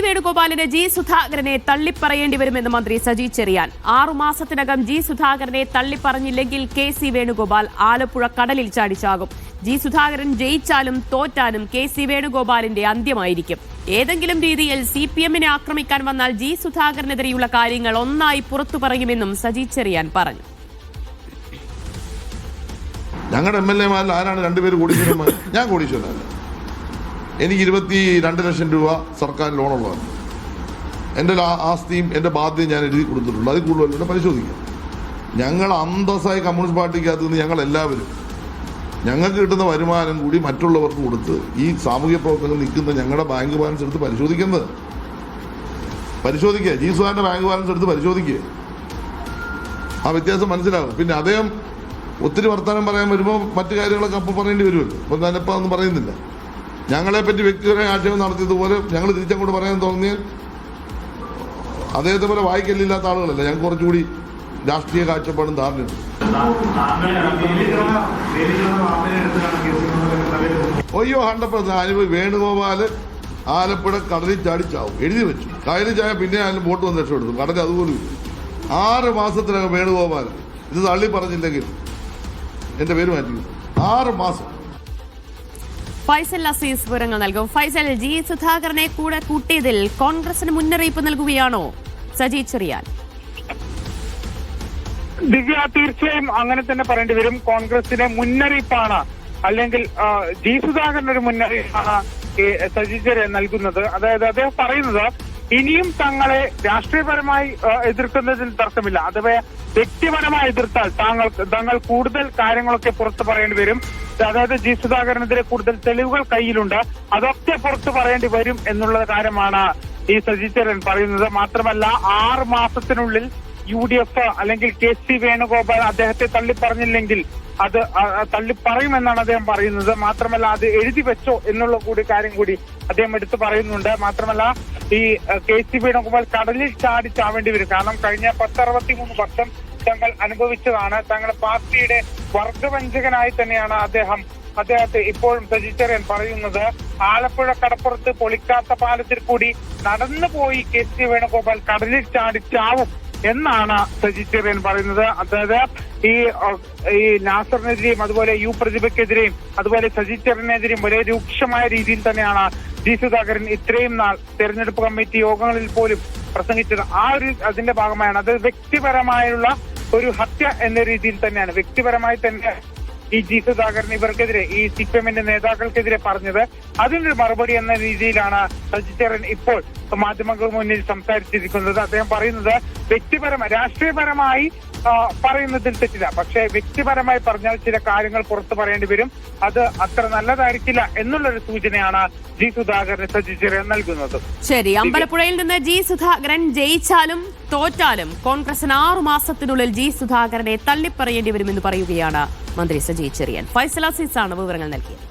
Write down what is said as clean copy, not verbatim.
വേണുഗോപാലിന് G സുധാകരനെ തള്ളിപ്പറയേണ്ടി വരുമെന്ന് മന്ത്രി സജി ചെറിയാൻ. 6 മാസത്തിനകം ജി സുധാകരനെ തള്ളിപ്പറഞ്ഞില്ലെങ്കിൽ കെ.സി. വേണുഗോപാൽ ആലപ്പുഴ കടലിൽ ചാടിച്ചാകും. ജി സുധാകരൻ ജയിച്ചാലും തോറ്റാലും കെ.സി. വേണുഗോപാലിന്റെ അന്ത്യമായിരിക്കും. ഏതെങ്കിലും രീതിയിൽ CPM-നെ ആക്രമിക്കാൻ വന്നാൽ ജി സുധാകരനെതിരെയുള്ള കാര്യങ്ങൾ ഒന്നായി പുറത്തു പറയുമെന്നും സജി ചെറിയാൻ പറഞ്ഞു. ഞങ്ങളുടെ MLA-മാരിൽ ആരാണ് രണ്ടുപേര് കോടീശ്വരന്മാർ? ഞാൻ കോടീശ്വരനല്ല. എനിക്ക് 22 ലക്ഷം രൂപ സർക്കാർ ലോണുള്ളതാണ്. എൻ്റെ ആസ്തിയും എൻ്റെ ബാധ്യതയും ഞാൻ എഴുതി കൊടുത്തിട്ടുണ്ട്. അതിൽ കൂടുതൽ പരിശോധിക്കാം. ഞങ്ങൾ അന്തസ്സായി കമ്മ്യൂണിസ്റ്റ് പാർട്ടിക്കകത്ത് നിന്ന് ഞങ്ങളെല്ലാവരും ഞങ്ങൾക്ക് കിട്ടുന്ന വരുമാനം കൂടി മറ്റുള്ളവർക്ക് കൊടുത്ത് ഈ സാമൂഹ്യ പ്രവർത്തനം നിൽക്കുന്ന ഞങ്ങളുടെ ബാങ്ക് ബാലൻസ് എടുത്ത് പരിശോധിക്കുക. ജി സുധാകരൻ്റെ ബാങ്ക് ബാലൻസ് എടുത്ത് പരിശോധിക്കുക. ആ വ്യത്യാസം മനസ്സിലാകും. പിന്നെ അദ്ദേഹം ഒത്തിരി വർത്തമാനം പറയാൻ വരുമ്പോൾ മറ്റു കാര്യങ്ങളൊക്കെ അപ്പം പറയേണ്ടി വരുമല്ലോ. അപ്പം ഞാനിപ്പോൾ അതൊന്നും പറയുന്നില്ല. ഞങ്ങളെപ്പറ്റി വ്യക്തിപരമായ ആക്ഷേപം നടത്തിയതുപോലെ ഞങ്ങൾ തിരിച്ചങ്ങോട്ട് പറയാൻ തോന്നിയാൽ അദ്ദേഹത്തെ പോലെ വായിക്കല്ലില്ലാത്ത ആളുകളല്ല. ഞങ്ങൾക്ക് കുറച്ചുകൂടി രാഷ്ട്രീയ കാഴ്ചപ്പാടും ധാരണയുണ്ട്. ഒയ്യോ 100% വേണുഗോപാല് ആലപ്പുഴ കടലിൽ ചാടിച്ചാവും എഴുതി വെച്ചു. കടലിൽ ചായ പിന്നെ ആയാലും ബോട്ട് വന്ന് രക്ഷപ്പെടുത്തും. കടലിൽ അതുപോലും 6 മാസത്തിനകം വേണുഗോപാൽ ഇത് തള്ളി പറഞ്ഞില്ലെങ്കിൽ എന്റെ പേര് മാറ്റി 6 മാസം. ഫൈസൽ അസീസ് വിവരങ്ങൾ നൽകും. ഫൈസൽ, ജി സുധാകരനെ കൂടെ കൂട്ടിയതിൽ കോൺഗ്രസിന് മുന്നറിയിപ്പ് നൽകുകയാണോ സജി ചെറിയാൻ? ദിവ്യ, തീർച്ചയായും അങ്ങനെ തന്നെ പറയേണ്ടി വരും. കോൺഗ്രസിന് മുന്നറിയിപ്പാണ്, അല്ലെങ്കിൽ ജി സുധാകരൻ ഒരു മുന്നറിയിപ്പാണ് സജി ചെറിയാൻ നൽകുന്നത്. അതായത് അദ്ദേഹം പറയുന്നത് ഇനിയും തങ്ങളെ രാഷ്ട്രീയപരമായി എതിർക്കുന്നതിൽ തർക്കമില്ല. അഥവാ വ്യക്തിപരമായി എതിർത്താൽ തങ്ങൾ കൂടുതൽ കാര്യങ്ങളൊക്കെ പുറത്തു പറയേണ്ടി വരും. അതായത് ജി സുധാകരനെതിരെ കൂടുതൽ തെളിവുകൾ കയ്യിലുണ്ട്, അതൊക്കെ പുറത്തു പറയേണ്ടി വരും എന്നുള്ള കാര്യമാണ് ഈ സജി ചെറിയാൻ പറയുന്നത്. മാത്രമല്ല 6 മാസത്തിനുള്ളിൽ UDF അല്ലെങ്കിൽ കെ.സി. വേണുഗോപാൽ അദ്ദേഹത്തെ തള്ളിപ്പറഞ്ഞില്ലെങ്കിൽ അത് തള്ളിപ്പറയുമെന്നാണ് അദ്ദേഹം പറയുന്നത്. മാത്രമല്ല അത് എഴുതി വെച്ചോ എന്നുള്ള കാര്യം കൂടി അദ്ദേഹം എടുത്തു പറയുന്നുണ്ട്. മാത്രമല്ല ഈ കെ.സി. വേണുഗോപാൽ കടലിൽ ചാവേണ്ടി വരും. കാരണം കഴിഞ്ഞ 10-63 വർഷം തങ്ങൾ അനുഭവിച്ചതാണ്. തങ്ങളുടെ പാർട്ടിയുടെ വർഗവഞ്ചകനായി തന്നെയാണ് അദ്ദേഹത്തെ ഇപ്പോഴും സജി ചെറിയാൻ പറയുന്നത്. ആലപ്പുഴ കടപ്പുറത്ത് പൊളിക്കാത്ത പാലത്തിൽ കൂടി നടന്നുപോയി കെ.സി. വേണുഗോപാൽ കടലിൽ ചാവും എന്നാണ് സജി ചെറിയാൻ പറയുന്നത്. അതായത് ഈ നാസറിനെതിരെയും അതുപോലെ പ്രതിഭയ്ക്കെതിരെയും അതുപോലെ സജി ചെറിയാനെതിരെയും വളരെ രൂക്ഷമായ രീതിയിൽ തന്നെയാണ് ജി സുധാകരൻ ഇത്രയും നാൾ തെരഞ്ഞെടുപ്പ് കമ്മിറ്റി യോഗങ്ങളിൽ പോലും പ്രസംഗിച്ചത്. അതിന്റെ ഭാഗമായാണ് അത് വ്യക്തിപരമായുള്ള ഒരു ഹത്യ എന്ന രീതിയിൽ തന്നെയാണ്, വ്യക്തിപരമായി തന്നെ ഈ ജി സുധാകരൻ ഇവർക്കെതിരെ, ഈ CPM-ന്റെ നേതാക്കൾക്കെതിരെ പറഞ്ഞത്. അതിനൊരു മറുപടി എന്ന രീതിയിലാണ് സജി ചെറിയാൻ ഇപ്പോൾ മാധ്യമങ്ങൾക്ക് മുന്നിൽ സംസാരിച്ചിരിക്കുന്നത്. അദ്ദേഹം പറയുന്നത് രാഷ്ട്രീയപരമായി പറയുന്നതിൽ തെറ്റില്ല, പക്ഷേ വ്യക്തിപരമായി പറഞ്ഞാൽ ചില കാര്യങ്ങൾ പുറത്തു പറയേണ്ടി വരും. അത് അത്ര നല്ലതായിരിക്കില്ല എന്നുള്ളൊരു സൂചനയാണ് ജി സുധാകരന് സജി ചെറിയാൻ നൽകുന്നത്. ശരി, അമ്പലപ്പുഴയിൽ നിന്ന് ജി സുധാകരൻ ജയിച്ചാലും തോറ്റാലും കോൺഗ്രസിന് 6 മാസത്തിനുള്ളിൽ ജി സുധാകരനെ തള്ളിപ്പറയേണ്ടി വരുമെന്ന് പറയുകയാണ് മന്ത്രി സജി ചെറിയാൻ. ഫൈസൽ അസീസാണ് വിവരങ്ങൾ നൽകിയത്.